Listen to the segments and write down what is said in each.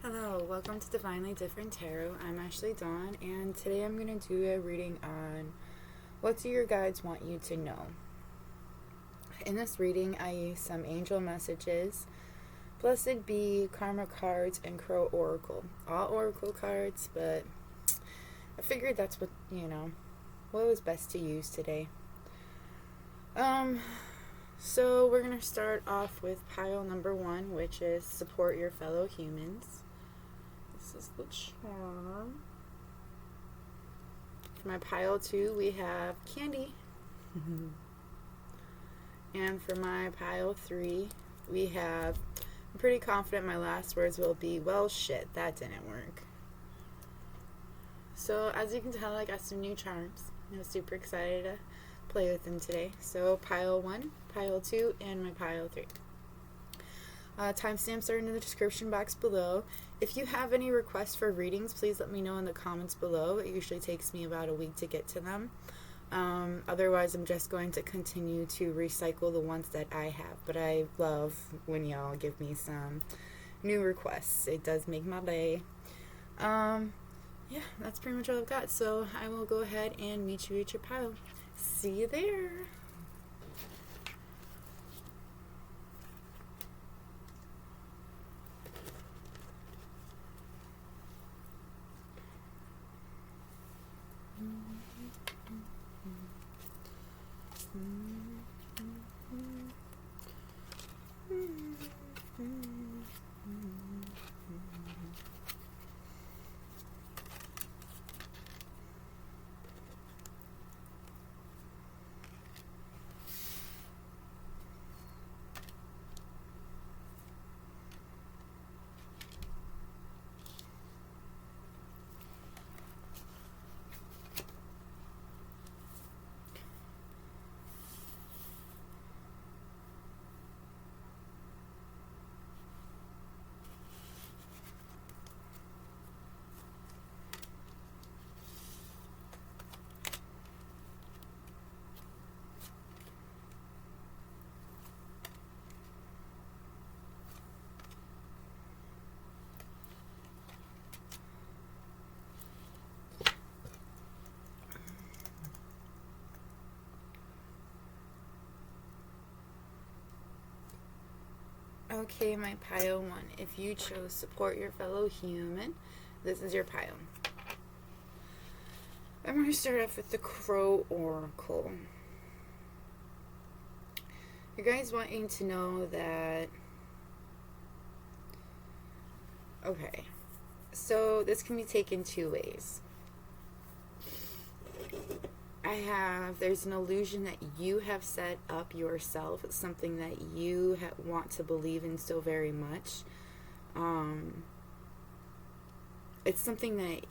Hello, welcome to Divinely Different Tarot. I'm Ashley Dawn, and today I'm going to do a reading on what do your guides want you to know. In this reading, I use some angel messages, Blessed Be, Karma cards, and Crow Oracle. All Oracle cards, but I figured that's what was best to use today. So we're going to start off with pile number 1, which is support your fellow humans. This is the charm. For my pile 2, we have candy. And for my pile 3, we have, I'm pretty confident my last words will be, well, shit, that didn't work. So as you can tell, I got some new charms. I was super excited to play with them today. So pile 1, pile 2, and my pile 3. Timestamps are in the description box below. If you have any requests for readings, please let me know in the comments below. It usually takes me about a week to get to them. Otherwise, I'm just going to continue to recycle the ones that I have. But I love when y'all give me some new requests. It does make my day. Yeah, that's pretty much all I've got. So I will go ahead and meet you at your pile. See you there. Okay, my pile 1. If you chose support your fellow human, this is your pile. I'm going to start off with the Crow Oracle. You guys wanting to know that... Okay, so this can be taken 2 ways. There's an illusion that you have set up yourself. It's something that you want to believe in so very much. It's something that,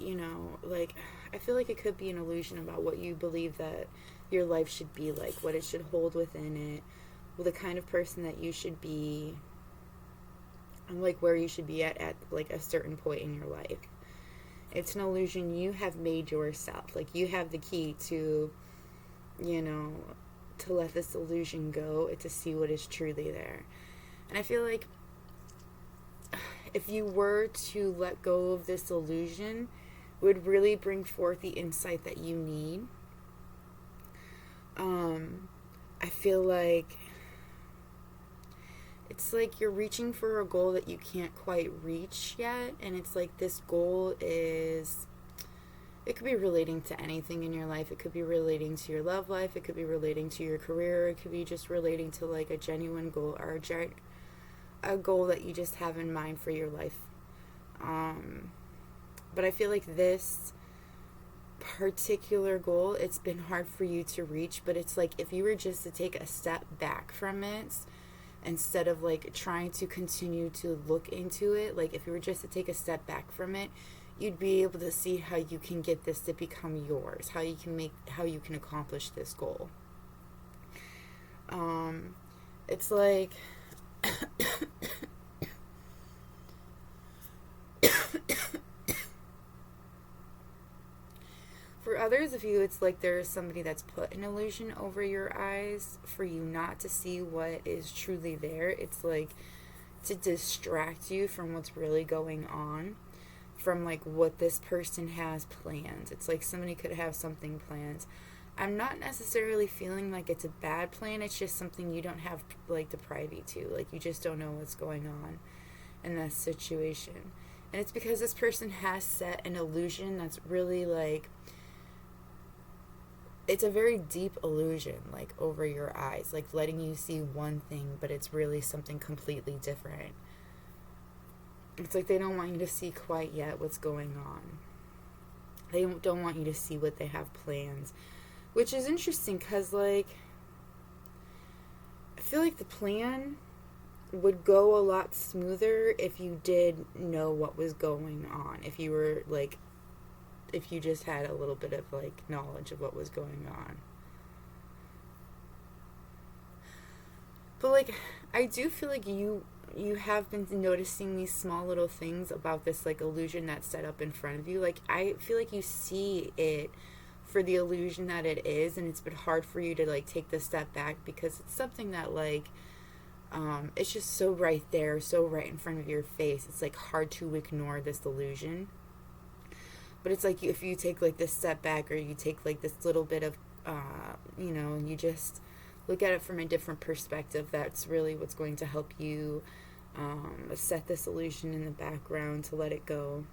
I feel like it could be an illusion about what you believe that your life should be like, what it should hold within it, the kind of person that you should be, and like where you should be at like a certain point in your life. It's an illusion you have made yourself. Like, you have the key to, to let this illusion go and to see what is truly there. And I feel like if you were to let go of this illusion, it would really bring forth the insight that you need. I feel like it's like you're reaching for a goal that you can't quite reach yet, and it's like this goal is, it could be relating to anything in your life. It could be relating to your love life, it could be relating to your career, it could be just relating to like a genuine goal, or a goal that you just have in mind for your life. But I feel like this particular goal, it's been hard for you to reach, but it's like if you were just to take a step back from it, instead of like trying to continue to look into it, like if you were just to take a step back from it, you'd be able to see how you can get this to become yours, how you can accomplish this goal. It's like for others of you, it's like there is somebody that's put an illusion over your eyes for you not to see what is truly there. It's like to distract you from what's really going on, from like what this person has planned. It's like somebody could have something planned. I'm not necessarily feeling like it's a bad plan. It's just something you don't have like the privy to. Like you just don't know what's going on in that situation. And it's because this person has set an illusion that's really like, it's a very deep illusion, like over your eyes, like letting you see one thing, but it's really something completely different. It's like they don't want you to see quite yet what's going on. They don't want you to see what they have planned, which is interesting because, like, I feel like the plan would go a lot smoother if you did know what was going on. If you were, like, if you just had a little bit of, like, knowledge of what was going on. But, like, I do feel like you have been noticing these small little things about this, like, illusion that's set up in front of you. Like, I feel like you see it for the illusion that it is, and it's been hard for you to, like, take the step back because it's something that, like, it's just so right there, so right in front of your face. It's, like, hard to ignore this illusion. But it's like if you take, like, this step back, or you take, like, this little bit of, and you just look at it from a different perspective, that's really what's going to help you set this illusion in the background to let it go.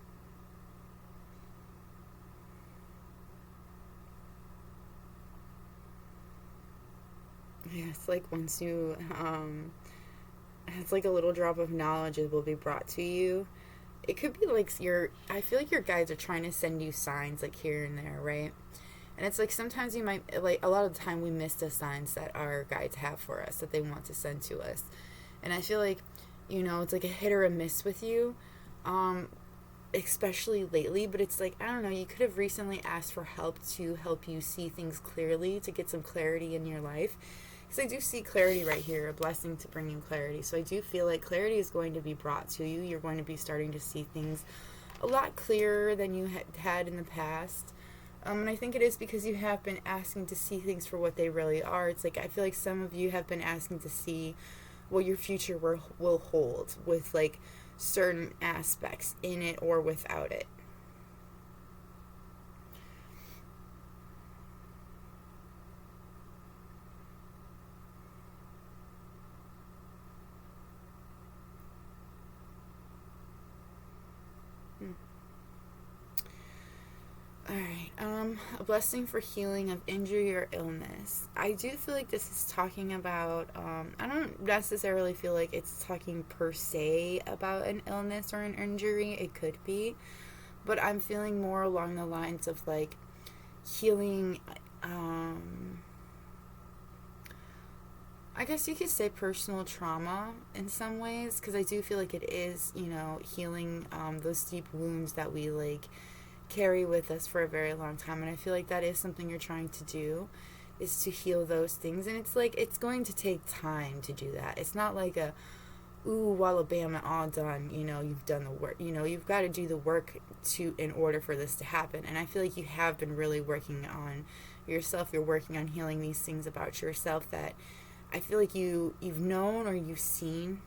Yeah, it's like once you, it's like a little drop of knowledge will be brought to you. It could be like I feel like your guides are trying to send you signs, like, here and there, right? And it's like sometimes you might, like, a lot of the time we miss the signs that our guides have for us, that they want to send to us. And I feel like, it's like a hit or a miss with you, especially lately. But it's like, I don't know, you could have recently asked for help to help you see things clearly, to get some clarity in your life. Because I do see clarity right here, a blessing to bring you clarity. So I do feel like clarity is going to be brought to you. You're going to be starting to see things a lot clearer than you had in the past. And I think it is because you have been asking to see things for what they really are. It's like, I feel like some of you have been asking to see what your future will hold, with, like, certain aspects in it or without it. Alright, a blessing for healing of injury or illness. I do feel like this is talking about, I don't necessarily feel like it's talking per se about an illness or an injury. It could be, but I'm feeling more along the lines of, like, healing, I guess you could say personal trauma in some ways, because I do feel like it is, healing those deep wounds that we, like, carry with us for a very long time. And I feel like that is something you're trying to do, is to heal those things. And it's like, it's going to take time to do that. It's not like a walla bam, all done, you've done the work. You've got to do the work in order for this to happen. And I feel like you have been really working on yourself. You're working on healing these things about yourself that I feel like you've known or you've seen.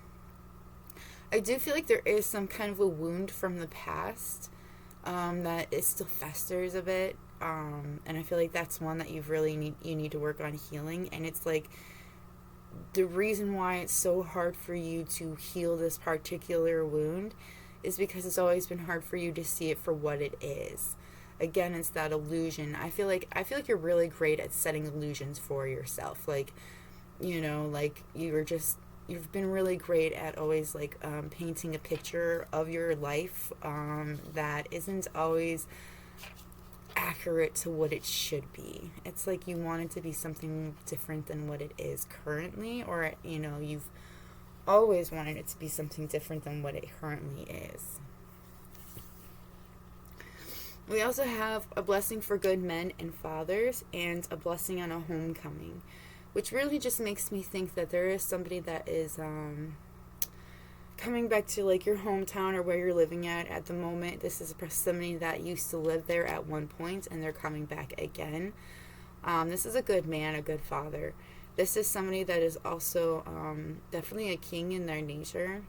I do feel like there is some kind of a wound from the past that it still festers a bit, and I feel like that's one that you need to work on healing. And it's like the reason why it's so hard for you to heal this particular wound is because it's always been hard for you to see it for what it is. Again, it's that illusion. I feel like you're really great at setting illusions for yourself. Like, like you've been really great at always, like, painting a picture of your life that isn't always accurate to what it should be. It's like you want it to be something different than what it is currently, or, you've always wanted it to be something different than what it currently is. We also have a blessing for good men and fathers, and a blessing on a homecoming, which really just makes me think that there is somebody that is coming back to, like, your hometown or where you're living at the moment. This is somebody that used to live there at one point, and they're coming back again. This is a good man, a good father. This is somebody that is also definitely a king in their nature.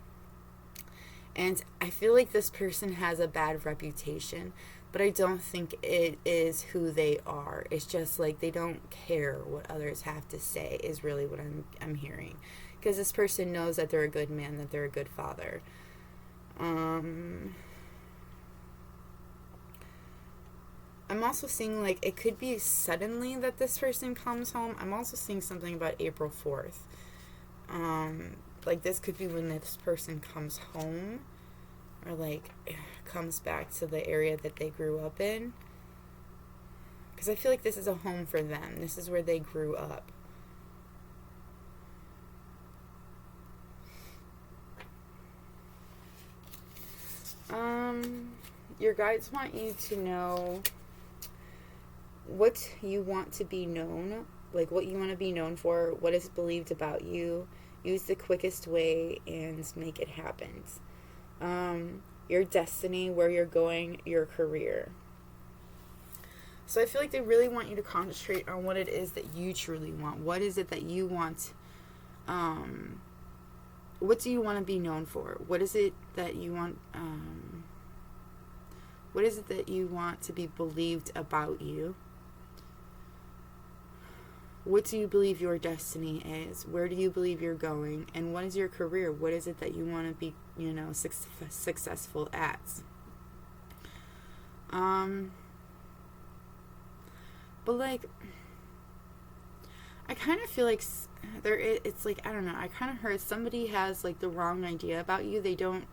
And I feel like this person has a bad reputation, but I don't think it is who they are. It's just like they don't care what others have to say is really what I'm hearing. Because this person knows that they're a good man, that they're a good father. I'm also seeing like it could be suddenly that this person comes home. I'm also seeing something about April 4th. Like this could be when this person comes home, or like comes back to the area that they grew up in. Because I feel like this is a home for them. This is where they grew up. Your guides want you to know what you want to be known, like what you want to be known for, what is believed about you. Use the quickest way and make it happen. Your destiny, where you're going, your career. So I feel like they really want you to concentrate on what it is that you truly want. What is it that you want? What do you want to be known for? What is it that you want? What is it that you want to be believed about you? What do you believe your destiny is? Where do you believe you're going? And what is your career? What is it that you want to be, successful at? But like, I kind of feel like it's like, I don't know, I kind of heard somebody has like the wrong idea about you. They don't,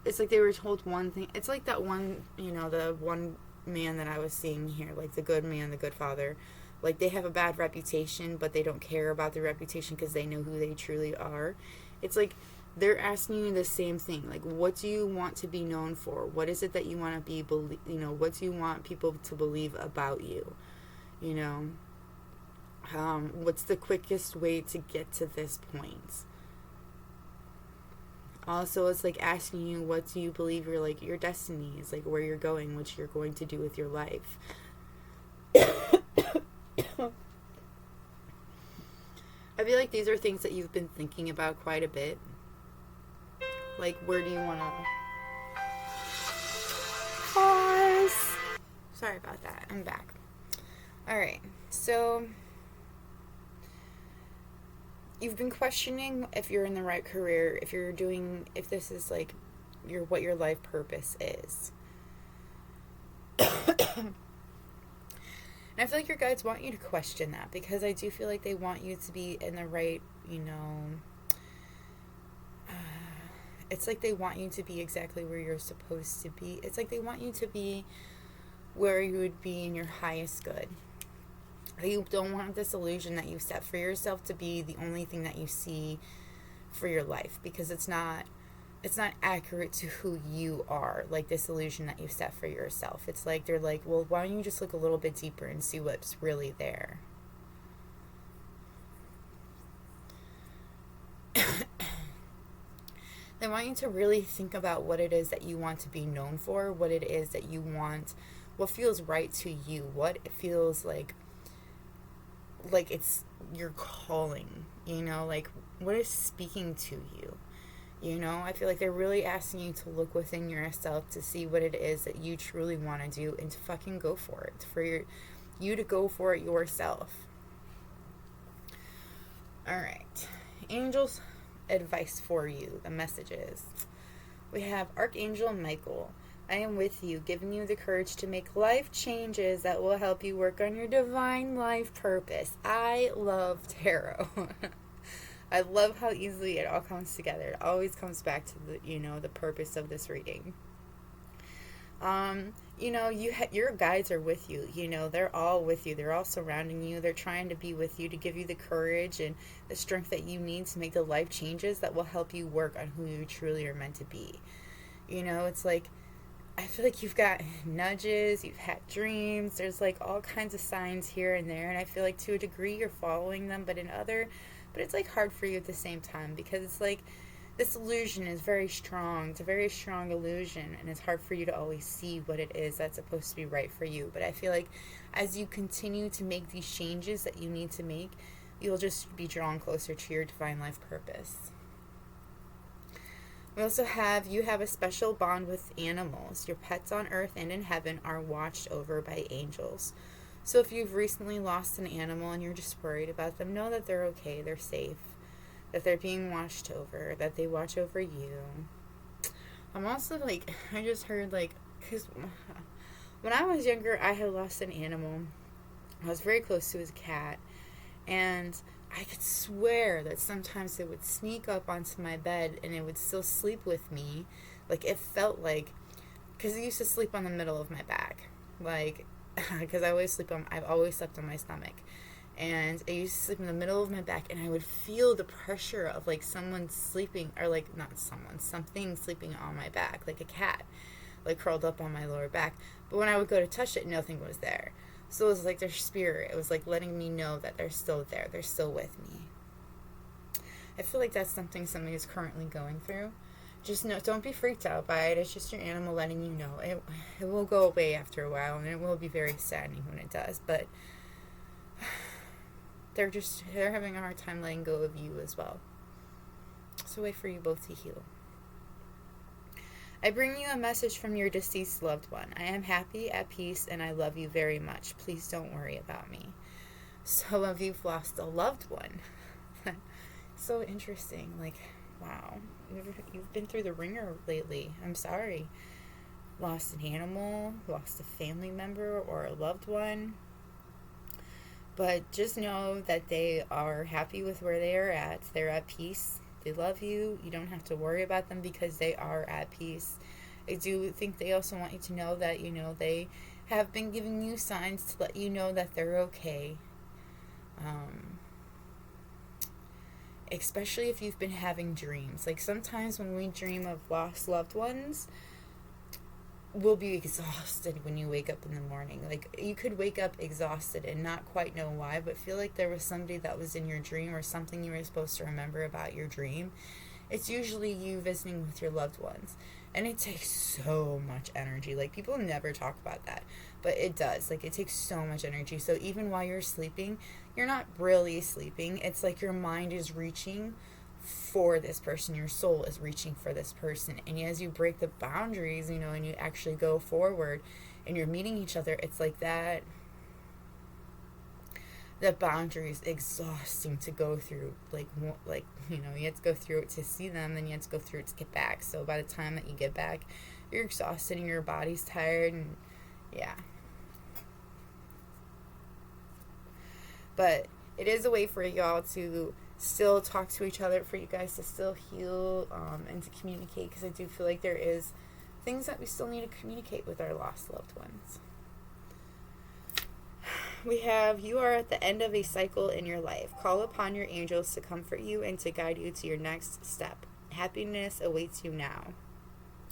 it's like they were told one thing. It's like that one, the one man that I was seeing here, like the good man, the good father. Like they have a bad reputation, but they don't care about their reputation because they know who they truly are. It's like they're asking you the same thing. Like, what do you want to be known for? What is it that you want to be, what do you want people to believe about you? What's the quickest way to get to this point? Also, it's like asking you, what do you believe your destiny is, like where you're going, what you're going to do with your life. I feel like these are things that you've been thinking about quite a bit. Like, where do you want to pause? Sorry about that. I'm back. Alright, so you've been questioning if you're in the right career, if this is like what your life purpose is. And I feel like your guides want you to question that, because I do feel like they want you to be in the right, it's like they want you to be exactly where you're supposed to be. It's like they want you to be where you would be in your highest good. You don't want this illusion that you set for yourself to be the only thing that you see for your life, because it's not accurate to who you are, like this illusion that you set for yourself. It's like they're like, well, why don't you just look a little bit deeper and see what's really there? They want you to really think about what it is that you want to be known for, what it is that you want, what feels right to you, what it feels like it's your calling, like what is speaking to you. I feel like they're really asking you to look within yourself to see what it is that you truly want to do, and to fucking go for it, for you to go for it yourself. Alright, angels advice for you, the messages. We have Archangel Michael. I am with you, giving you the courage to make life changes that will help you work on your divine life purpose. I love tarot. I love how easily it all comes together. It always comes back to the purpose of this reading. Your guides are with you. They're all with you. They're all surrounding you. They're trying to be with you, to give you the courage and the strength that you need to make the life changes that will help you work on who you truly are meant to be. It's like, I feel like you've got nudges, you've had dreams, there's like all kinds of signs here and there, and I feel like to a degree you're following them, but it's like hard for you at the same time, because it's like this illusion is very strong. It's a very strong illusion, and it's hard for you to always see what it is that's supposed to be right for you. But I feel like as you continue to make these changes that you need to make, you'll just be drawn closer to your divine life purpose. We also have, you have a special bond with animals. Your pets on earth and in heaven are watched over by angels. So if you've recently lost an animal and you're just worried about them, know that they're okay, they're safe, that they're being watched over, that they watch over you. I'm also like, I just heard like, because when I was younger, I had lost an animal. I was very close to his cat, and I could swear that sometimes it would sneak up onto my bed and it would still sleep with me. Like, it felt like, because it used to sleep on the middle of my back. Like, because I've always slept on my stomach. And I used to sleep in the middle of my back, and I would feel the pressure of, like, someone sleeping, or, like, not someone, something sleeping on my back, like a cat, like, curled up on my lower back. But when I would go to touch it, nothing was there. So it was like their spirit. It was like letting me know that they're still there. They're still with me. I feel like that's something somebody is currently going through. Just don't be freaked out by it. It's just your animal letting you know. It will go away after a while, and it will be very saddening when it does. But they're having a hard time letting go of you as well. So wait for you both to heal. I bring you a message from your deceased loved one. I am happy, at peace, and I love you very much. Please don't worry about me. Some of you've lost a loved one. So interesting. Like, wow. You've been through the ringer lately. I'm sorry. Lost an animal, lost a family member or a loved one. But just know that they are happy with where they are at. They're at peace. They love you. You don't have to worry about them because they are at peace. I do think they also want you to know that, they have been giving you signs to let you know that they're okay. Especially if you've been having dreams. Like, sometimes when we dream of lost loved ones, we'll be exhausted when you wake up in the morning. Like, you could wake up exhausted and not quite know why, but feel like there was somebody that was in your dream or something you were supposed to remember about your dream. It's usually you visiting with your loved ones. And it takes so much energy. Like, people never talk about that, but it does. Like, it takes so much energy. So even while you're sleeping, you're not really sleeping. It's like your mind is reaching for this person. Your soul is reaching for this person. And as you break the boundaries, and you actually go forward and you're meeting each other, it's like that boundary is exhausting to go through. You have to go through it to see them, then you have to go through it to get back. So by the time that you get back, you're exhausted and your body's tired, and yeah. But it is a way for y'all to still talk to each other, for you guys to still heal and to communicate, because I do feel like there is things that we still need to communicate with our lost loved ones. We have, you are at the end of a cycle in your life. Call upon your angels to comfort you and to guide you to your next step. Happiness awaits you now.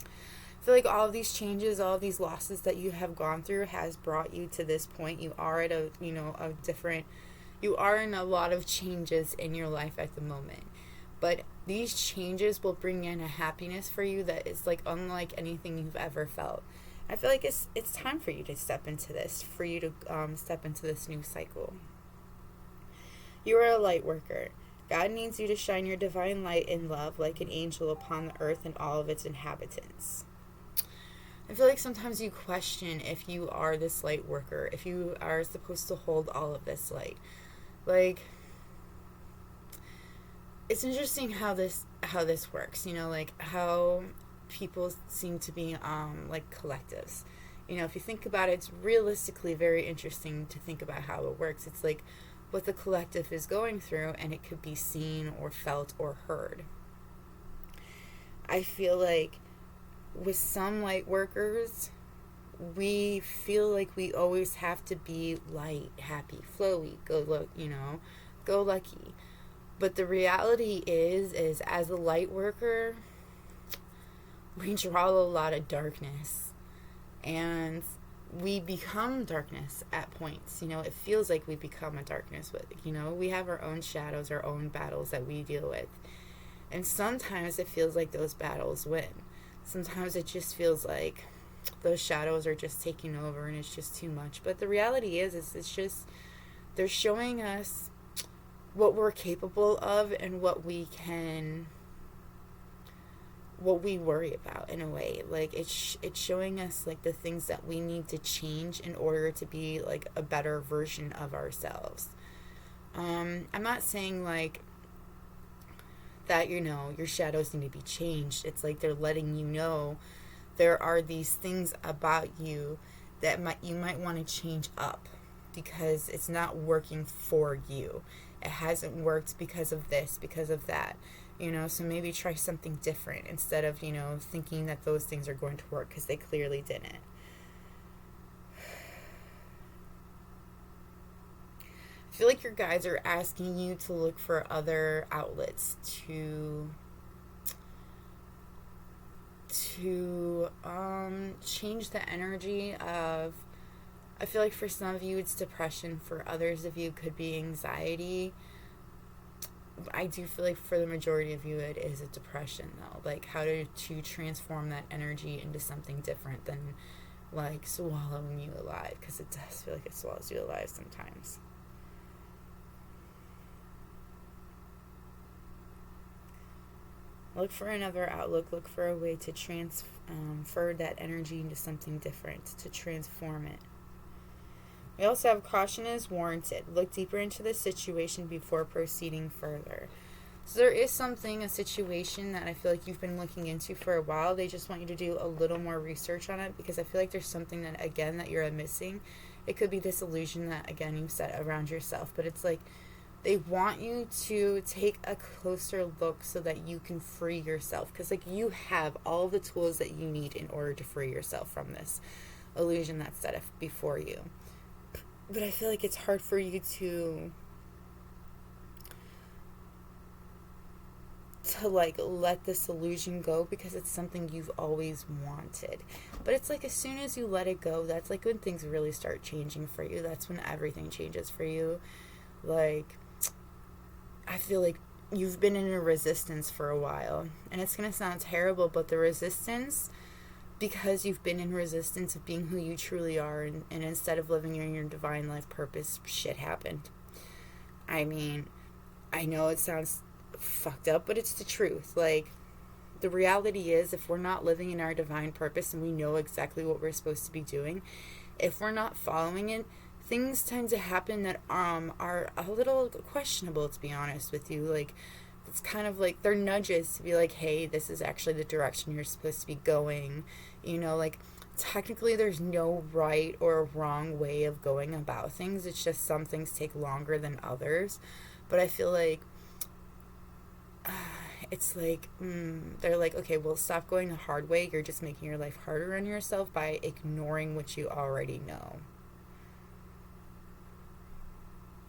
I feel like all of these changes, all of these losses that you have gone through has brought you to this point. You are at you are in a lot of changes in your life at the moment. But these changes will bring in a happiness for you that is like unlike anything you've ever felt. I feel like it's time for you to step into this, for you to step into this new cycle. You are a light worker. God needs you to shine your divine light in love like an angel upon the earth and all of its inhabitants. I feel like sometimes you question if you are this light worker, if you are supposed to hold all of this light. Like, it's interesting how this works, like how people seem to be like collectives. If you think about it, it's realistically very interesting to think about how it works. It's like what the collective is going through, and it could be seen or felt or heard. I feel like with some light workers, we feel like we always have to be light, happy, flowy, go lucky. But the reality is as a light worker, we draw a lot of darkness, and we become darkness at points. It feels like we become a darkness with, we have our own shadows, our own battles that we deal with. And sometimes it feels like those battles win. Sometimes it just feels like those shadows are just taking over and it's just too much. But the reality is it's just, they're showing us what we're capable of and what we can what we worry about in a way. Like it's showing us like the things that we need to change in order to be like a better version of ourselves. I'm not saying like that, you know, your shadows need to be changed. It's like they're letting you know there are these things about you that you might want to change up because it's not working for you. It hasn't worked because of this, because of that. You know, so maybe try something different instead of, you know, thinking that those things are going to work because they clearly didn't. I feel like your guides are asking you to look for other outlets to change the energy of, I feel like for some of you it's depression, for others of you could be anxiety. I do feel like for the majority of you it is a depression though. Like how to transform that energy into something different than like swallowing you alive, because it does feel like it swallows you alive sometimes. Look for another outlook. Look for a way to transfer that energy into something different, to transform it. We also have caution is warranted. Look deeper into the situation before proceeding further. So there is a situation that I feel like you've been looking into for a while. They just want you to do a little more research on it because I feel like there's something that, again, that you're missing. It could be this illusion that, again, you've set around yourself. But it's like they want you to take a closer look so that you can free yourself. Because, like, you have all the tools that you need in order to free yourself from this illusion that's set before you. But I feel like it's hard for you to like let this illusion go because it's something you've always wanted. But it's like as soon as you let it go, that's like when things really start changing for you. That's when everything changes for you. Like, I feel like you've been in a resistance for a while. And it's going to sound terrible, but the resistance, because you've been in resistance of being who you truly are, and instead of living in your divine life purpose, shit happened. I mean, I know it sounds fucked up, but it's the truth. Like, the reality is, if we're not living in our divine purpose and we know exactly what we're supposed to be doing, if we're not following it, things tend to happen that are a little questionable, to be honest with you. Like, it's kind of like they're nudges to be like, hey, this is actually the direction you're supposed to be going. You know, like, technically there's no right or wrong way of going about things. It's just some things take longer than others. But I feel like it's like they're like, okay, well, stop going the hard way. You're just making your life harder on yourself by ignoring what you already know.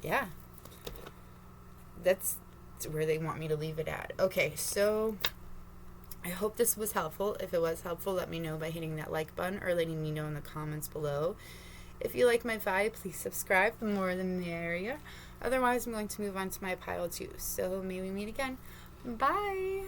Yeah, that's where they want me to leave it at. Okay, so I hope this was helpful. If it was helpful, let me know by hitting that like button or letting me know in the comments below. If you like my vibe, please subscribe. The more the merrier. Otherwise, I'm going to move on to my pile 2. So may we meet again. Bye.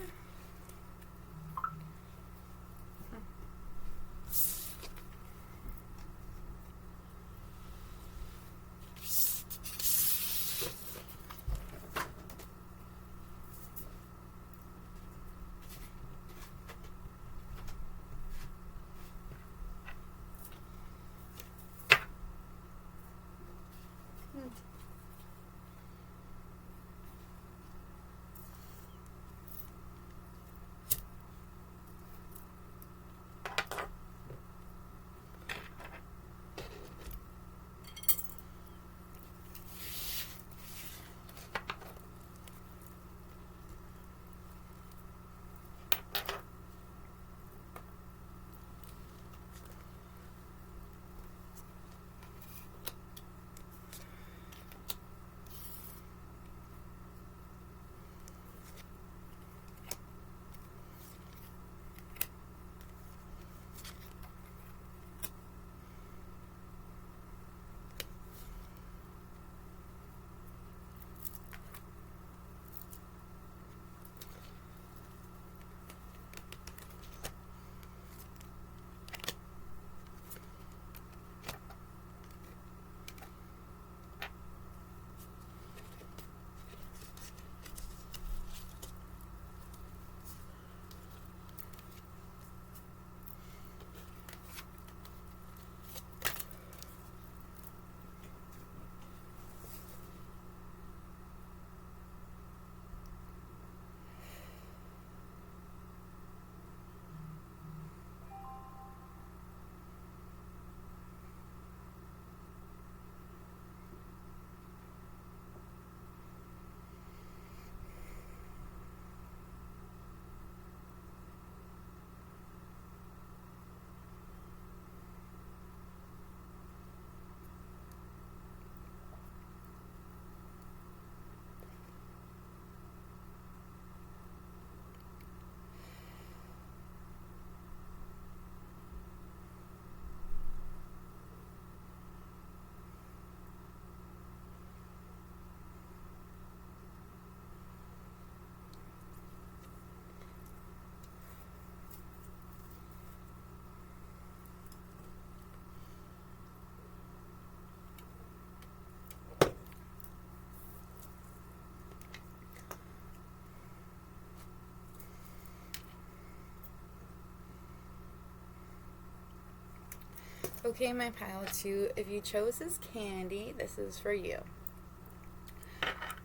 Okay, my pile 2, if you chose this candy, this is for you.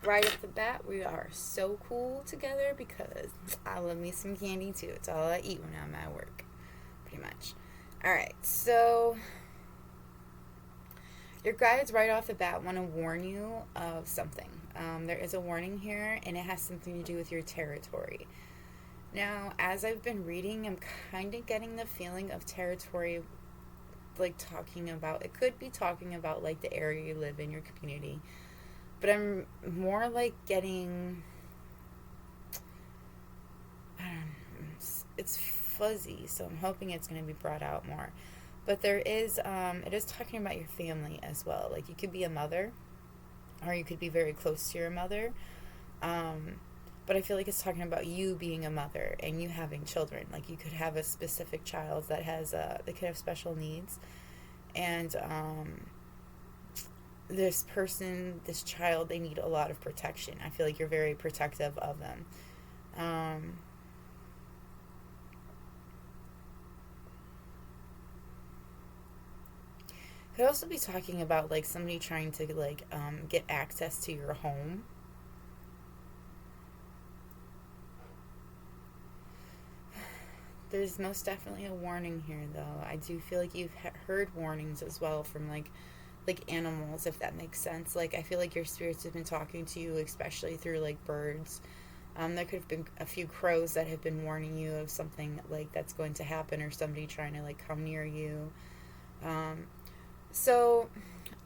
Right off the bat, we are so cool together because I love me some candy too. It's all I eat when I'm at work, pretty much. Alright, so your guides right off the bat want to warn you of something. There is a warning here, and it has something to do with your territory. Now, as I've been reading, I'm kind of getting the feeling of territory, like talking about, it could be talking about like the area you live in, your community. But I'm more like getting, I don't know, it's fuzzy, so I'm hoping it's going to be brought out more. But there is, it is talking about your family as well. Like you could be a mother, or you could be very close to your mother. But I feel like it's talking about you being a mother and you having children. Like you could have a specific child that has, they could have special needs. And this person, this child, they need a lot of protection. I feel like you're very protective of them. Could also be talking about like somebody trying to like get access to your home. There's most definitely a warning here, though. I do feel like you've heard warnings as well from like animals, if that makes sense. Like I feel like your spirits have been talking to you, especially through like birds. There could have been a few crows that have been warning you of something like that's going to happen, or somebody trying to like come near you. So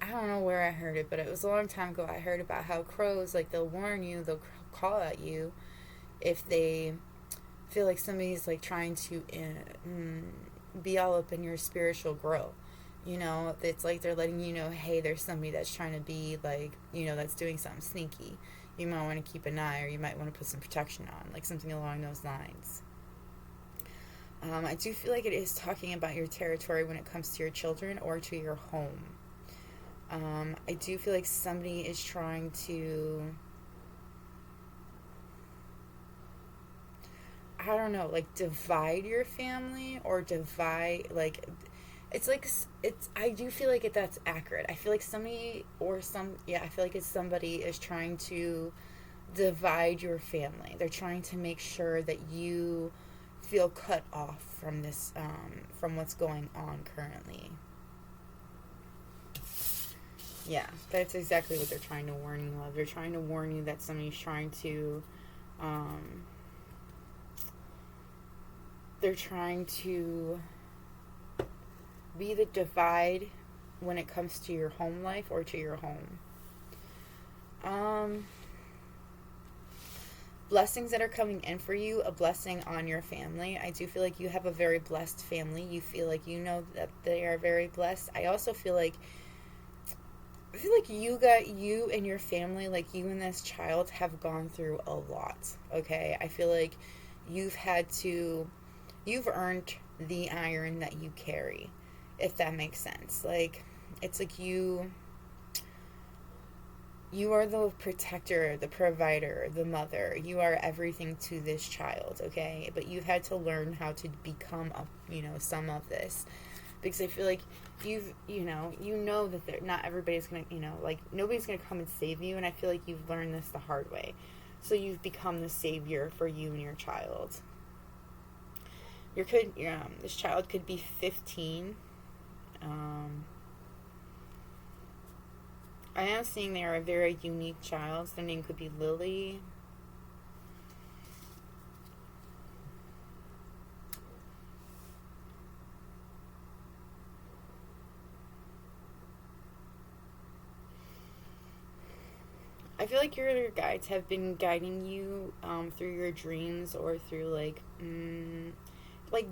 I don't know where I heard it, but it was a long time ago. I heard about how crows, like they'll warn you, they'll call at you if they feel like somebody's like trying to be all up in your spiritual growth. You know, it's like they're letting you know, hey, there's somebody that's trying to be like, you know, that's doing something sneaky. You might want to keep an eye, or you might want to put some protection on, like something along those lines. I do feel like it is talking about your territory when it comes to your children or to your home. I do feel like somebody is trying to, I don't know, like divide your family, or divide, like, it's like, I do feel like that's accurate. I feel like somebody, I feel like it's somebody is trying to divide your family. They're trying to make sure that you feel cut off from this, from what's going on currently. Yeah, that's exactly what they're trying to warn you of. They're trying to warn you that somebody's trying to, they're trying to be the divide when it comes to your home life or to your home. Blessings that are coming in for you, a blessing on your family. I do feel like you have a very blessed family. You feel like you know that they are very blessed. I also feel like you and your family, like you and this child, have gone through a lot. Okay, I feel like you've earned the iron that you carry, if that makes sense. Like it's like you are the protector, the provider, the mother. You are everything to this child, okay? But you've had to learn how to become some of this. Because I feel like you know that not everybody's going to, like nobody's going to come and save you, and I feel like you've learned this the hard way. So you've become the savior for you and your child. This child could be 15. I am seeing they are a very unique child. Their name could be Lily. I feel like your guides have been guiding you through your dreams, or through like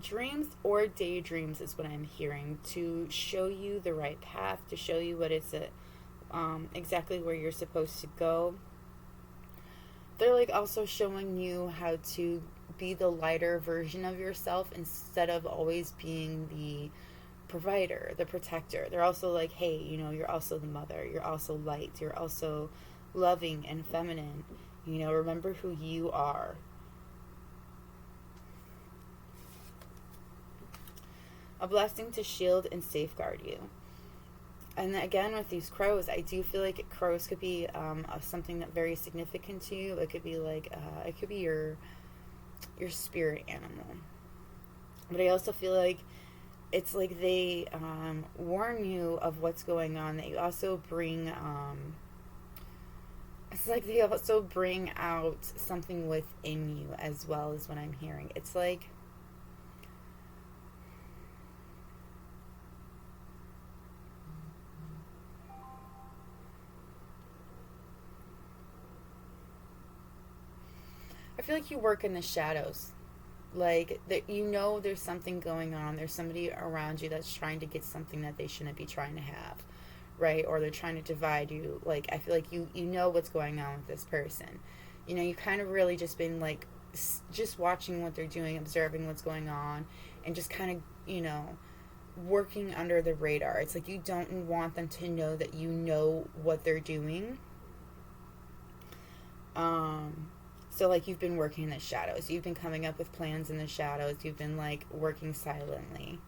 dreams or daydreams is what I'm hearing, to show you the right path, to show you what it's exactly where you're supposed to go. They're like also showing you how to be the lighter version of yourself instead of always being the provider, the protector. They're also like, hey, you're also the mother, you're also light, you're also loving and feminine. Remember who you are. a blessing to shield and safeguard you. And again, with these crows, I do feel like crows could be something that very significant to you. It could be like it could be your spirit animal. But I also feel like it's like they warn you of what's going on. They also bring it's like they also bring out something within you as well, is what I'm hearing. It's like I feel like you work in the shadows. Like that, you know, there's something going on. There's somebody around you that's trying to get something that they shouldn't be trying to have, right? Or they're trying to divide you. Like, I feel like you know what's going on with this person. You know, you kind of really just been like just watching what they're doing, observing what's going on, and just kind of, you know, working under the radar. It's like you don't want them to know that you know what they're doing. So, like, you've been working in the shadows. You've been coming up with plans in the shadows. You've been, like, working silently.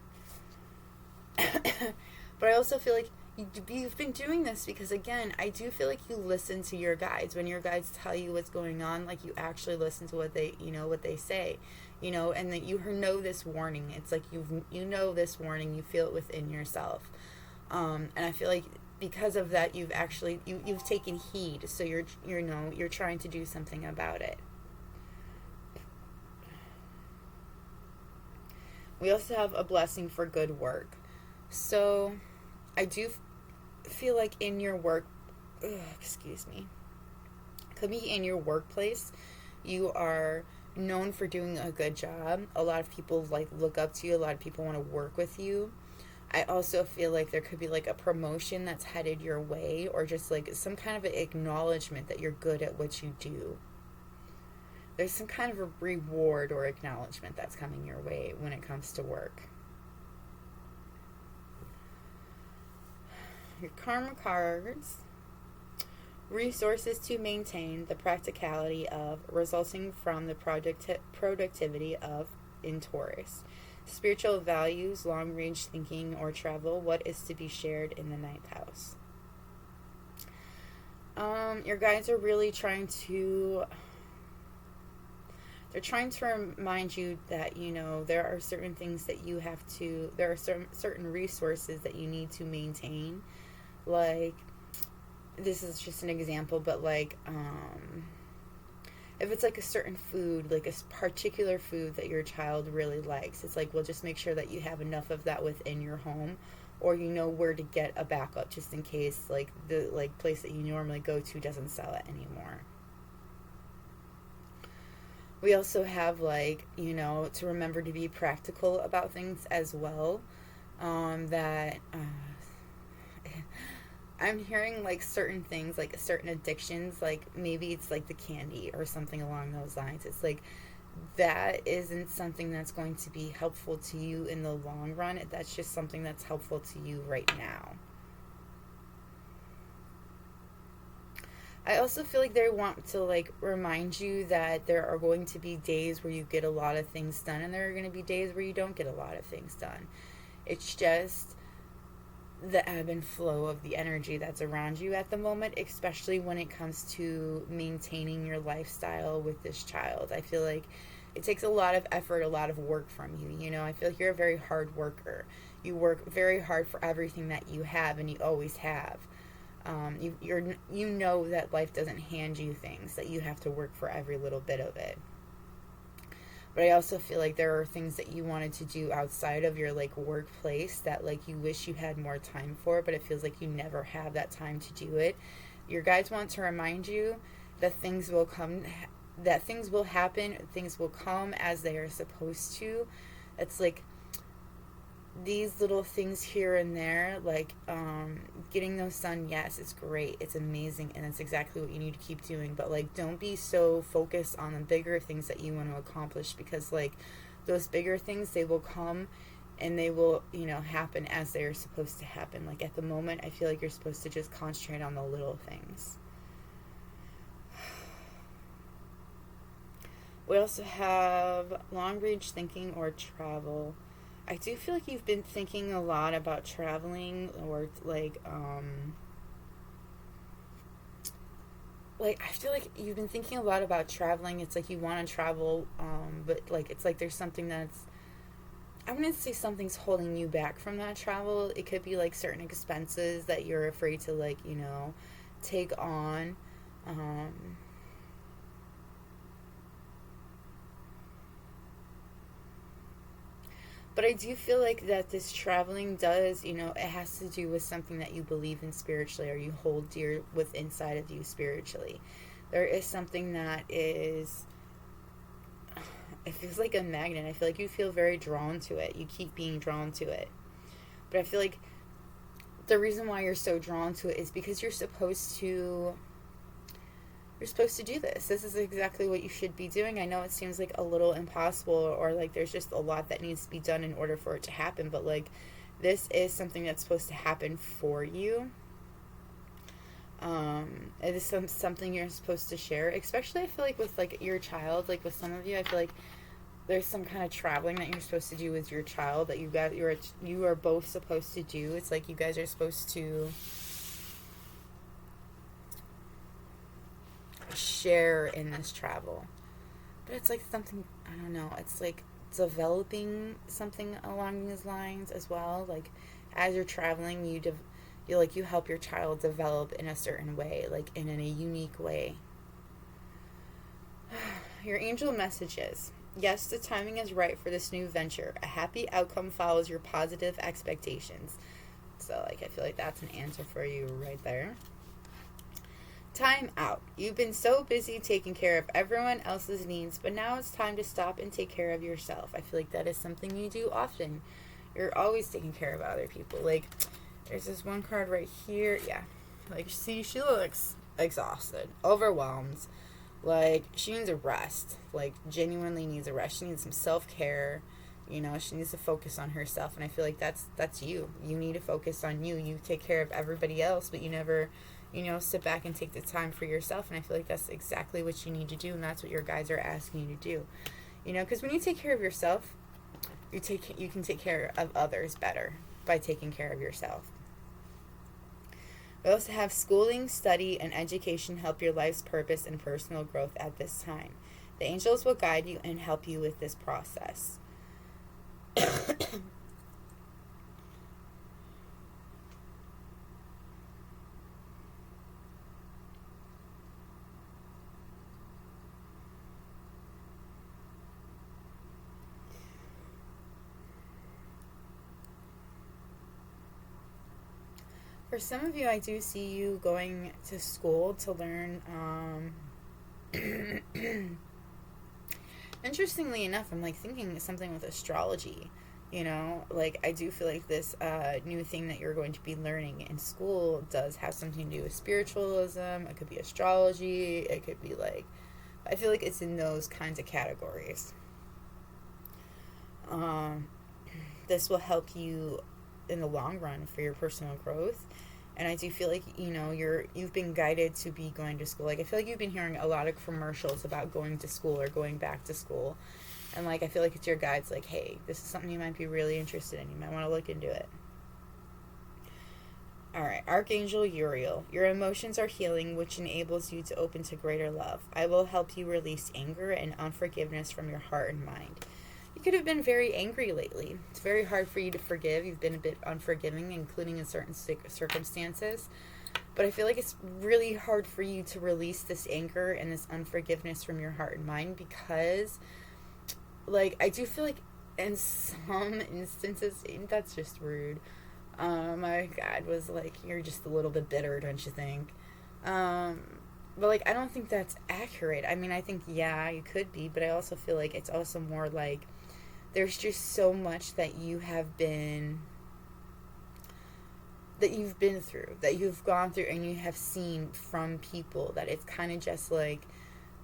But I also feel like you've been doing this because, again, I do feel like you listen to your guides. When your guides tell you what's going on, like, you actually listen to what they, you know, what they say. You know, and that you know this warning. It's like you know this warning. You feel it within yourself. And I feel like because of that, you've actually you've taken heed, so you're trying to do something about it. We also have a blessing for good work. So I do feel like in your work, could be in your workplace, you are known for doing a good job. A lot of people like look up to you. A lot of people want to work with you. I also feel like there could be like a promotion that's headed your way, or just like some kind of an acknowledgement that you're good at what you do. There's some kind of a reward or acknowledgement that's coming your way when it comes to work. Your karma cards. Resources to maintain the practicality of, resulting from the productivity of in Taurus. Spiritual values, long-range thinking or travel, what is to be shared in the ninth house. Your guides are really trying to remind you that, you know, there are certain things that you have to, there are certain resources that you need to maintain. Like, this is just an example, but like, if it's like a certain food, like a particular food that your child really likes, it's like, well, just make sure that you have enough of that within your home, or you know where to get a backup just in case like the like place that you normally go to doesn't sell it anymore. We also have, like, you know, to remember to be practical about things as well. I'm hearing like certain things, like certain addictions, like maybe it's like the candy or something along those lines. It's like that isn't something that's going to be helpful to you in the long run. That's just something that's helpful to you right now. I also feel like they want to like remind you that there are going to be days where you get a lot of things done, and there are going to be days where you don't get a lot of things done. It's just the ebb and flow of the energy that's around you at the moment, especially when it comes to maintaining your lifestyle with this child. I feel like it takes a lot of effort, a lot of work from you. You know, I feel like you're a very hard worker. You work very hard for everything that you have, and you always have. You know that life doesn't hand you things, that you have to work for every little bit of it. But I also feel like there are things that you wanted to do outside of your like workplace that like you wish you had more time for, but it feels like you never have that time to do it. Your guides want to remind you that things will come, that things will happen, things will come as they are supposed to. It's like these little things here and there, like getting those done, yes, it's great, it's amazing, and it's exactly what you need to keep doing. But like, don't be so focused on the bigger things that you want to accomplish, because like those bigger things, they will come and they will, you know, happen as they are supposed to happen. Like at the moment, I feel like you're supposed to just concentrate on the little things. We also have long range thinking or travel. I do feel like you've been thinking a lot about traveling, or like I feel like you've been thinking a lot about traveling. It's like you want to travel, but like it's like there's something that's, I'm gonna say something's holding you back from that travel. It could be like certain expenses that you're afraid to, like, take on. Um, but I do feel like that this traveling does, it has to do with something that you believe in spiritually, or you hold dear with inside of you spiritually. There is something that is, it feels like a magnet. I feel like you feel very drawn to it. You keep being drawn to it. But I feel like the reason why you're so drawn to it is because you're supposed to do this. This is exactly what you should be doing. I know it seems like a little impossible, or like there's just a lot that needs to be done in order for it to happen, but like this is something that's supposed to happen for you. It is something you're supposed to share, especially I feel like with like your child. Like with some of you, I feel like there's some kind of traveling that you're supposed to do with your child, that you are both supposed to do. It's like you guys are supposed to share in this travel. But it's like something, I don't know, it's like developing something along these lines as well. Like as you're traveling, you help your child develop in a certain way, like in a unique way. Your angel messages. Yes, the timing is right for this new venture. A happy outcome follows your positive expectations. So like I feel like that's an answer for you right there. Time out. You've been so busy taking care of everyone else's needs, but now it's time to stop and take care of yourself. I feel like that is something you do often. You're always taking care of other people. Like, there's this one card right here. Yeah. Like, see, she looks exhausted, overwhelmed. Like, she needs a rest. Like, genuinely needs a rest. She needs some self-care. She needs to focus on herself. And I feel like that's you. You need to focus on you. You take care of everybody else, but you never, sit back and take the time for yourself. And I feel like that's exactly what you need to do. And that's what your guides are asking you to do. Because when you take care of yourself, you can take care of others better by taking care of yourself. We also have schooling, study, and education help your life's purpose and personal growth at this time. The angels will guide you and help you with this process. For some of you, I do see you going to school to learn. Interestingly enough, I'm like thinking something with astrology. Like I do feel like this new thing that you're going to be learning in school does have something to do with spiritualism. It could be astrology. It could be like, I feel like it's in those kinds of categories. This will help you in the long run for your personal growth. And I do feel like, you've been guided to be going to school. Like, I feel like you've been hearing a lot of commercials about going to school or going back to school. And, like, I feel like it's your guides, like, hey, this is something you might be really interested in. You might want to look into it. All right, Archangel Uriel. Your emotions are healing, which enables you to open to greater love. I will help you release anger and unforgiveness from your heart and mind. You could have been very angry lately. It's very hard for you to forgive. You've been a bit unforgiving, including in certain circumstances. But I feel like it's really hard for you to release this anger and this unforgiveness from your heart and mind because, like, I do feel like in some instances, that's just rude. My God was like, you're just a little bit bitter, don't you think? But, like, I don't think that's accurate. I mean, I think, yeah, you could be, but I also feel like it's also more like there's just so much that you've been through, that you've gone through and you have seen from people that it's kind of just like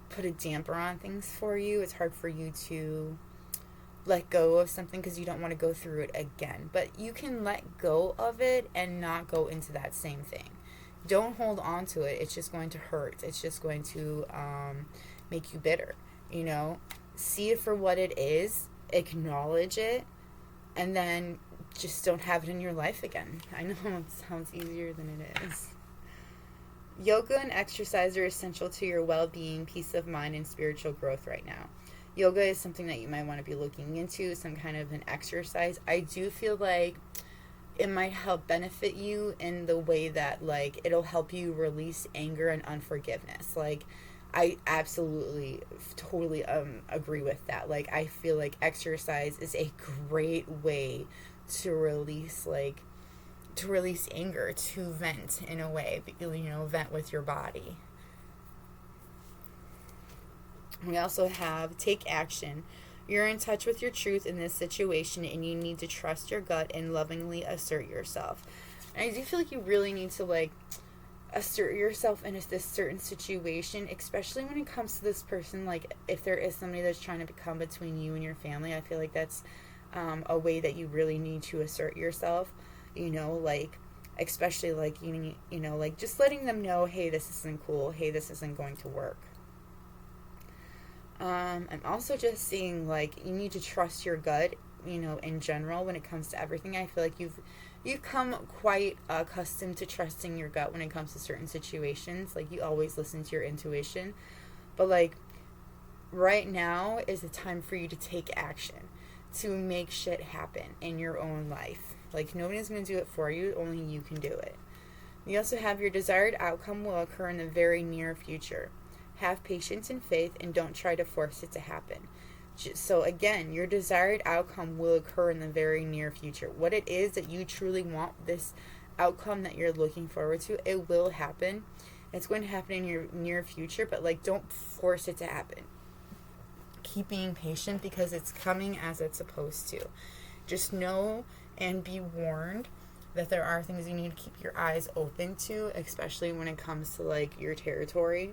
put a damper on things for you. It's hard for you to let go of something because you don't want to go through it again. But you can let go of it and not go into that same thing. Don't hold on to it. It's just going to hurt. It's just going to make you bitter. See it for what it is. Acknowledge it. and then just don't have it in your life again. I know it sounds easier than it is. Yoga and exercise are essential to your well-being, peace of mind, and spiritual growth right now. Yoga is something that you might want to be looking into, some kind of an exercise. I do feel like it might help benefit you in the way that, like, it'll help you release anger and unforgiveness. Like, I absolutely, totally agree with that. Like, I feel like exercise is a great way to release, like, to release anger, to vent in a way, vent with your body. We also have take action. You're in touch with your truth in this situation, and you need to trust your gut and lovingly assert yourself. And I do feel like you really need to, like, assert yourself in this certain situation, especially when it comes to this person. Like, if there is somebody that's trying to come between you and your family, I feel like that's a way that you really need to assert yourself. Like, especially, like, like, just letting them know, hey, this isn't cool. Hey, this isn't going to work. I'm also just seeing, like, you need to trust your gut, in general when it comes to everything. I feel like you've come quite accustomed to trusting your gut when it comes to certain situations. Like, you always listen to your intuition. But, like, right now is the time for you to take action, to make shit happen in your own life. Like, nobody's going to do it for you. Only you can do it. You also have your desired outcome will occur in the very near future. Have patience and faith, and don't try to force it to happen. So again, your desired outcome will occur in the very near future. What it is that you truly want, this outcome that you're looking forward to, it will happen. It's going to happen in your near future, but, like, don't force it to happen. Keep being patient because it's coming as it's supposed to. Just know and be warned that there are things you need to keep your eyes open to, especially when it comes to, like, your territory.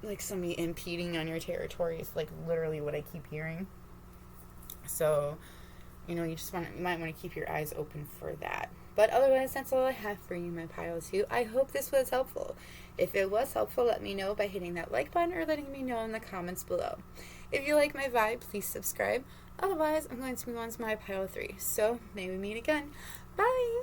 Like, somebody impeding on your territory is, like, literally what I keep hearing. So, you might want to keep your eyes open for that. But otherwise, that's all I have for you, my pilots who. I hope this was helpful. If it was helpful, let me know by hitting that like button or letting me know in the comments below. If you like my vibe, please subscribe. Otherwise, I'm going to move on to my pilot 3. So, may we meet again. Bye!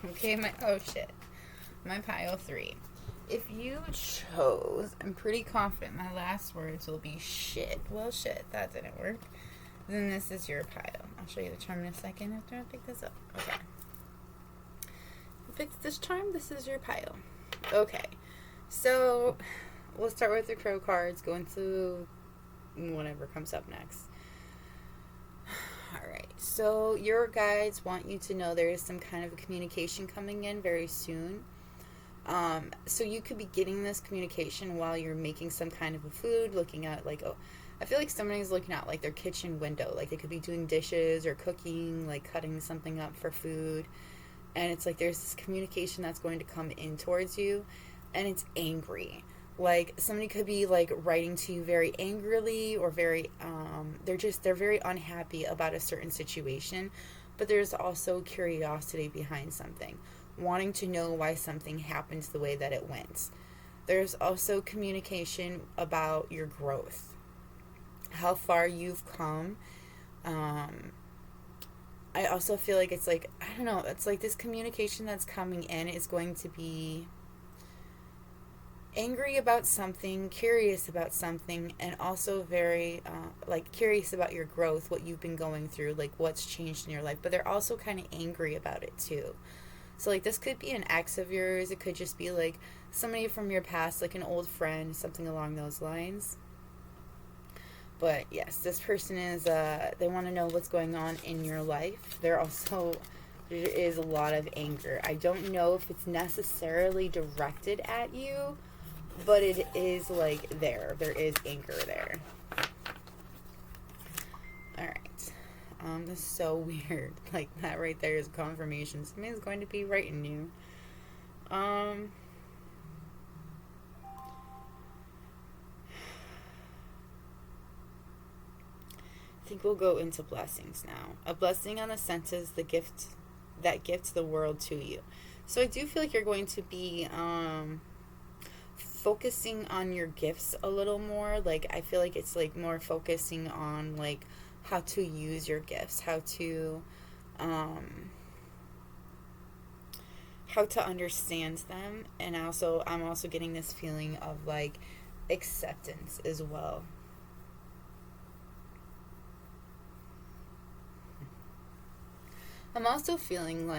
Okay, my pile 3. If you chose, I'm pretty confident my last words will be shit. Well, shit, that didn't work. Then this is your pile. I'll show you the charm in a second after I pick this up. Okay. You picked this charm, this is your pile. Okay. So, we'll start with the crow cards, go into whatever comes up next. Alright, so your guides want you to know there is some kind of communication coming in very soon. So you could be getting this communication while you're making some kind of a food, looking at like, I feel like somebody's looking out like their kitchen window, like they could be doing dishes or cooking, like cutting something up for food, and it's like there's this communication that's going to come in towards you, and it's angry. Like somebody could be like writing to you very angrily or very, they're very unhappy about a certain situation, but there's also curiosity behind something, wanting to know why something happened the way that it went. There's also communication about your growth, how far you've come. I also feel like it's like, I don't know, it's like this communication that's coming in is going to be angry about something, curious about something, and also very like curious about your growth, what you've been going through, like what's changed in your life, but they're also kind of angry about it too. So, like, this could be an ex of yours. It could just be, like, somebody from your past, like an old friend, something along those lines. But, yes, this person is, they want to know what's going on in your life. There is a lot of anger. I don't know if it's necessarily directed at you, but it is, like, there. There is anger there. Alright. This is so weird. Like, that right there is confirmation. Somebody's going to be writing you. I think we'll go into blessings now. A blessing on the sense is the gift that gifts the world to you. So I do feel like you're going to be focusing on your gifts a little more. Like, I feel like it's like more focusing on like how to use your gifts, how to understand them, and also I'm also getting this feeling of like acceptance as well. I'm also feeling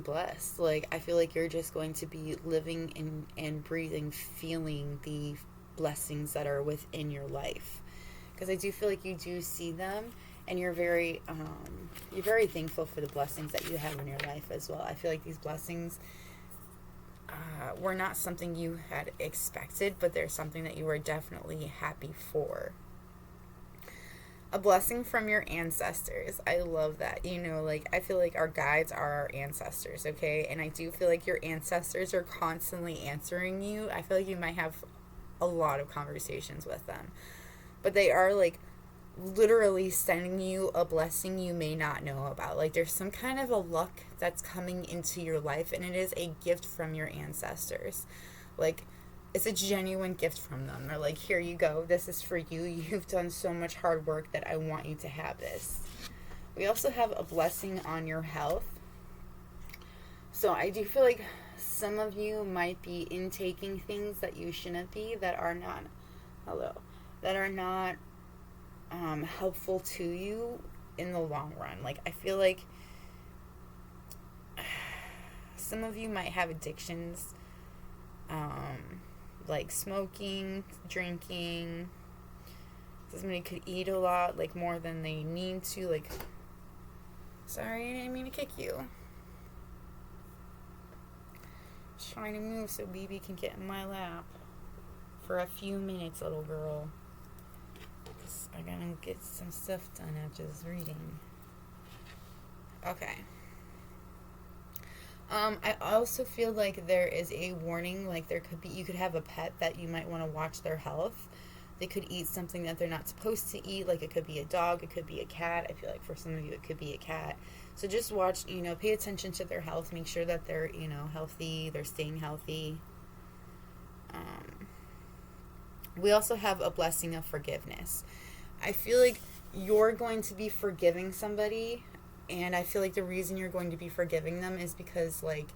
blessed. Like, I feel like you're just going to be living in and breathing, feeling the blessings that are within your life. Because I do feel like you do see them, and you're very thankful for the blessings that you have in your life as well. I feel like these blessings were not something you had expected, but they're something that you were definitely happy for. A blessing from your ancestors. I love that. You know, like, I feel like our guides are our ancestors, okay? And I do feel like your ancestors are constantly answering you. I feel like you might have a lot of conversations with them. But they are, like, literally sending you a blessing you may not know about. Like, there's some kind of a luck that's coming into your life, and it is a gift from your ancestors. Like, it's a genuine gift from them. They're like, here you go. This is for you. You've done so much hard work that I want you to have this. We also have a blessing on your health. So I do feel like some of you might be intaking things that you shouldn't be, that are not helpful to you in the long run. Like, I feel like some of you might have addictions, like smoking, drinking. Somebody could eat a lot, like more than they need to. Like, sorry, I didn't mean to kick you. Just trying to move so BB can get in my lap for a few minutes, little girl. Because I gotta get some stuff done after this reading. Okay. I also feel like there is a warning, like you could have a pet that you might want to watch their health. They could eat something that they're not supposed to eat, like it could be a dog, it could be a cat. I feel like for some of you it could be a cat. So just watch, pay attention to their health, make sure that they're, healthy, they're staying healthy. We also have a blessing of forgiveness. I feel like you're going to be forgiving somebody And I feel like the reason you're going to be forgiving them is because, like,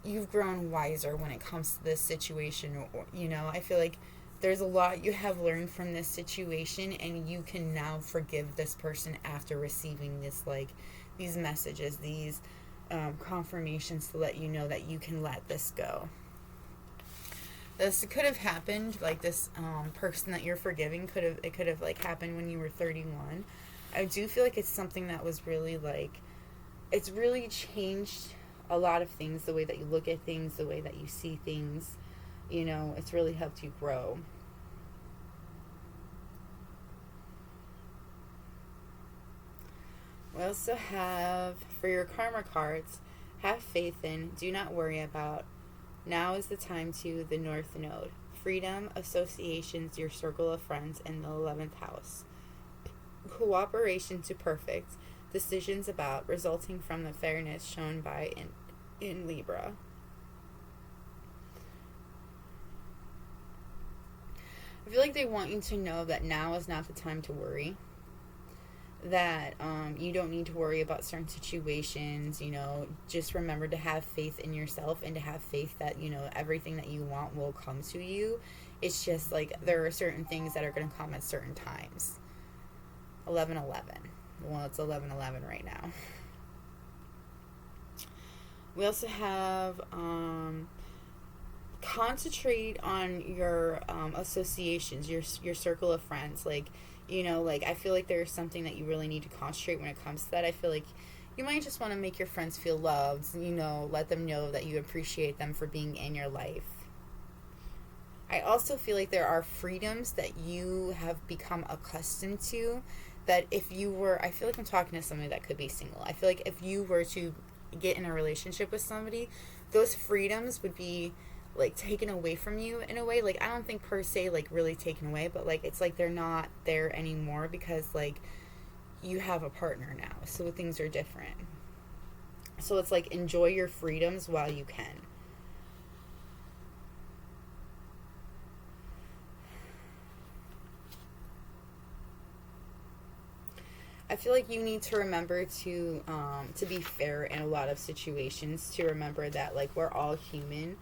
you've grown wiser when it comes to this situation. Or, you know, I feel like there's a lot you have learned from this situation, and you can now forgive this person after receiving this, like, these messages, these confirmations to let you know that you can let this go. This could have happened, like, this person that you're forgiving could have like happened when you were 31. I do feel like it's something that was really, like, it's really changed a lot of things, the way that you look at things, the way that you see things. You know, it's really helped you grow. We also have, for your karma cards, have faith in, do not worry about. Now is the time to the North Node. Freedom, associations, your circle of friends, and the 11th house. Cooperation to perfect. Decisions about, resulting from the fairness shown by in Libra. I feel like they want you to know that now is not the time to worry. That you don't need to worry about certain situations. You know, just remember to have faith in yourself and to have faith that, you know, everything that you want will come to you. It's just like there are certain things that are going to come at certain times. 11/11. Well, it's 11/11 right now. We also have concentrate on your associations, your circle of friends. Like, you know, like, I feel like there's something that you really need to concentrate when it comes to that. I feel like you might just want to make your friends feel loved, you know, let them know that you appreciate them for being in your life. I also feel like there are freedoms that you have become accustomed to, that if you were, I feel like I'm talking to somebody that could be single. I feel like if you were to get in a relationship with somebody, those freedoms would be, like, taken away from you in a way. Like, I don't think per se, like, really taken away, but, like, it's like they're not there anymore because, like, you have a partner now, so things are different. So it's like, enjoy your freedoms while you can. I feel like you need to remember to be fair in a lot of situations, to remember that, like, we're all human,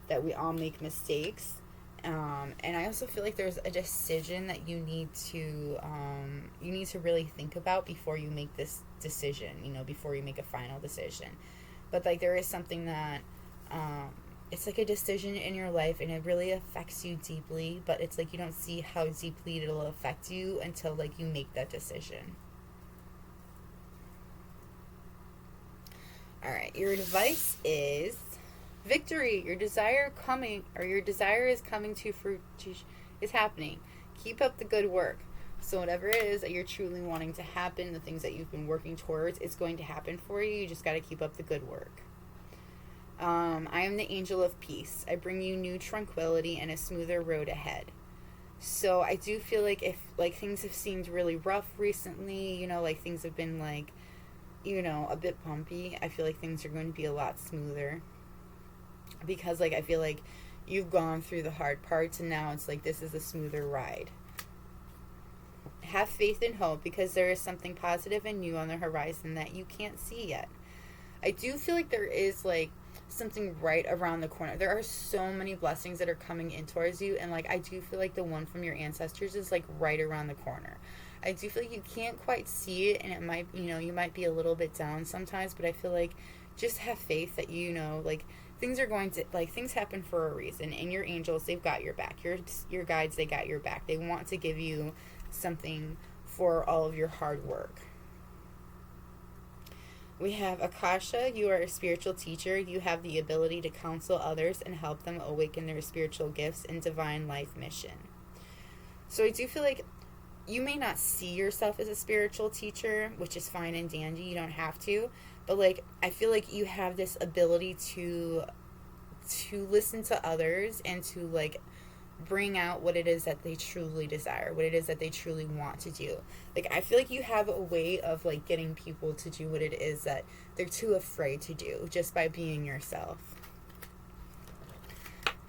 that we all make mistakes, and I also feel like there's a decision that you need to really think about before you make this decision, you know, before you make a final decision. But, like, there is something that it's like a decision in your life, and it really affects you deeply, but it's like you don't see how deeply it'll affect you until, like, you make that decision. All right, your advice is victory. Your desire is coming to fruit, is happening. Keep up the good work. So whatever it is that you're truly wanting to happen, the things that you've been working towards, it's going to happen for you. You just got to keep up the good work. I am the angel of peace. I bring you new tranquility and a smoother road ahead. So I do feel like if, like, things have seemed really rough recently, you know, like, things have been, like, you know, a bit bumpy, I feel like things are going to be a lot smoother. Because, like, I feel like you've gone through the hard parts, and now it's like this is a smoother ride. Have faith and hope, because there is something positive and new on the horizon that you can't see yet. I do feel like there is, like, something right around the corner. There are so many blessings that are coming in towards you, and, like, I do feel like the one from your ancestors is, like, right around the corner. I do feel like you can't quite see it, and it might, you know, you might be a little bit down sometimes, but I feel like just have faith that, you know, like, things are going to, like, things happen for a reason, and your angels, they've got your back. Your guides, they got your back. They want to give you something for all of your hard work. We have Akasha. You are a spiritual teacher. You have the ability to counsel others and help them awaken their spiritual gifts and divine life mission. So I do feel like you may not see yourself as a spiritual teacher, which is fine and dandy. You don't have to. But, like, I feel like you have this ability to listen to others and to, like, bring out what it is that they truly desire, what it is that they truly want to do. Like, I feel like you have a way of, like, getting people to do what it is that they're too afraid to do just by being yourself.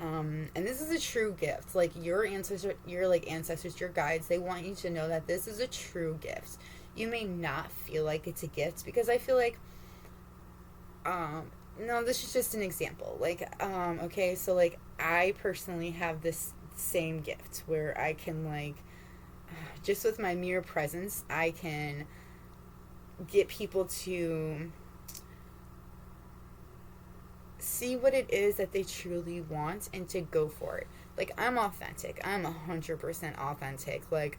And this is a true gift. Like, your ancestors, your guides, they want you to know that this is a true gift. you may not feel like it's a gift, because I feel like, no, this is just an example. Like, okay, so, like, I personally have this same gift where I can, like, just with my mere presence, I can get people to see what it is that they truly want and to go for it. Like, I'm authentic. I'm 100% authentic. Like,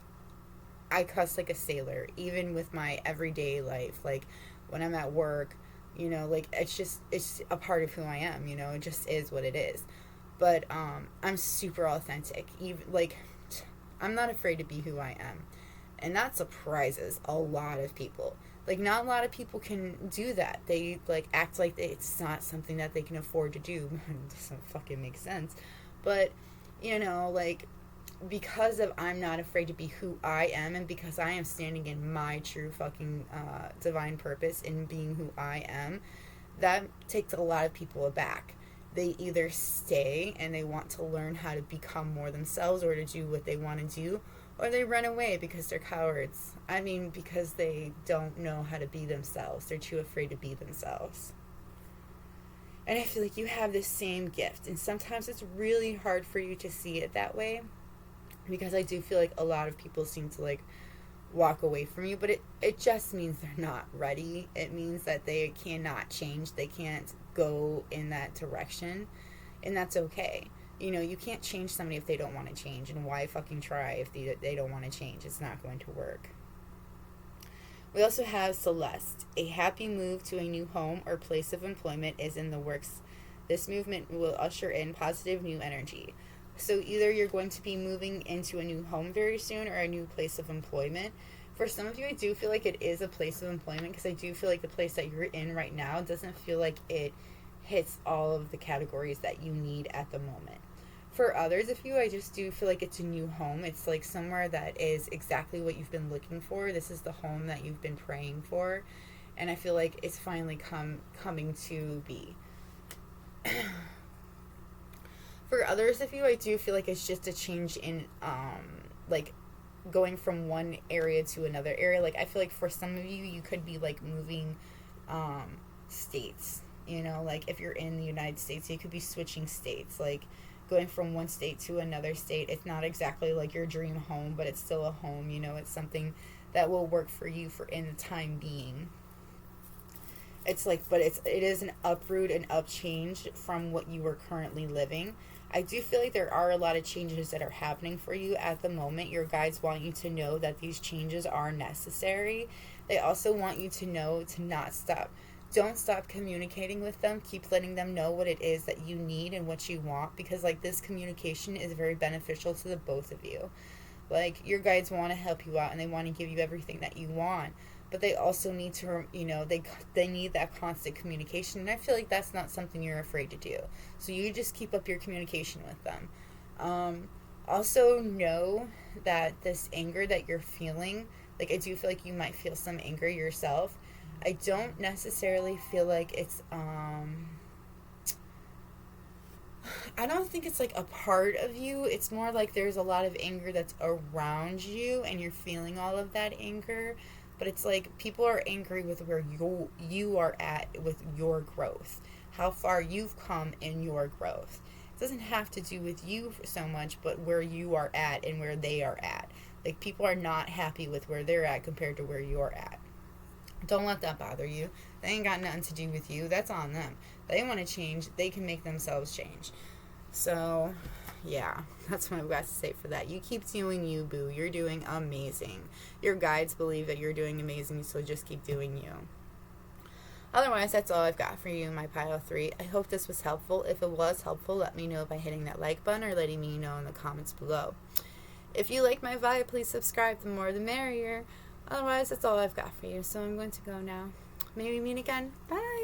I cuss like a sailor, even with my everyday life. Like, when I'm at work, you know, like, it's a part of who I am, you know, it just is what it is. But, I'm super authentic. Even, like, I'm not afraid to be who I am. And that surprises a lot of people. Like, not a lot of people can do that. They, like, act like it's not something that they can afford to do. It doesn't fucking make sense. But, you know, like, because of I'm not afraid to be who I am, and because I am standing in my true fucking divine purpose in being who I am, that takes a lot of people aback. They either stay and they want to learn how to become more themselves or to do what they want to do, or they run away because they're cowards. I mean, because they don't know how to be themselves. They're too afraid to be themselves. And I feel like you have this same gift, and sometimes it's really hard for you to see it that way, because I do feel like a lot of people seem to, like, walk away from you, but it just means they're not ready. It means that they cannot change. They can't go in that direction, and that's okay. You know, you can't change somebody if they don't want to change, and why fucking try if they don't want to change? It's not going to work. We also have Celeste. A happy move to a new home or place of employment is in the works. This movement will usher in positive new energy. So either you're going to be moving into a new home very soon or a new place of employment. For some of you, I do feel like it is a place of employment, because I do feel like the place that you're in right now doesn't feel like it hits all of the categories that you need at the moment. For others of you, I just do feel like it's a new home. It's like somewhere that is exactly what you've been looking for. This is the home that you've been praying for. And I feel like it's finally coming to be. For others of you, I do feel like it's just a change in, like, going from one area to another area. Like, I feel like for some of you, you could be, like, moving states. You know, like, if you're in the United States, you could be switching states. Like, going from one state to another state. It's not exactly like your dream home, but it's still a home. You know, it's something that will work for you for in the time being. It's like, but it is an uproot and upchange from what you are currently living. I do feel like there are a lot of changes that are happening for you at the moment. Your guides want you to know that these changes are necessary. They also want you to know to not stop. Don't stop communicating with them. Keep letting them know what it is that you need and what you want, because, like, this communication is very beneficial to the both of you. Like, your guides want to help you out and they want to give you everything that you want, but they also need to, you know, they need that constant communication, and I feel like that's not something you're afraid to do. So you just keep up your communication with them. Also know that this anger that you're feeling, like, I do feel like you might feel some anger yourself. I don't necessarily feel like it's, I don't think it's like a part of you. It's more like there's a lot of anger that's around you and you're feeling all of that anger. But it's like people are angry with where you are at with your growth, how far you've come in your growth. It doesn't have to do with you so much, but where you are at and where they are at. Like, people are not happy with where they're at compared to where you're at. Don't let that bother you. They ain't got nothing to do with you. That's on them. They want to change. They can make themselves change. So, yeah, that's what I've got to say for that. You keep doing you, boo. You're doing amazing. Your guides believe that you're doing amazing, so just keep doing you. Otherwise, that's all I've got for you in my pile 3. I hope this was helpful. If it was helpful, let me know by hitting that like button or letting me know in the comments below. If you like my vibe, please subscribe. The more the merrier. Otherwise, that's all I've got for you. So I'm going to go now. Maybe meet again. Bye.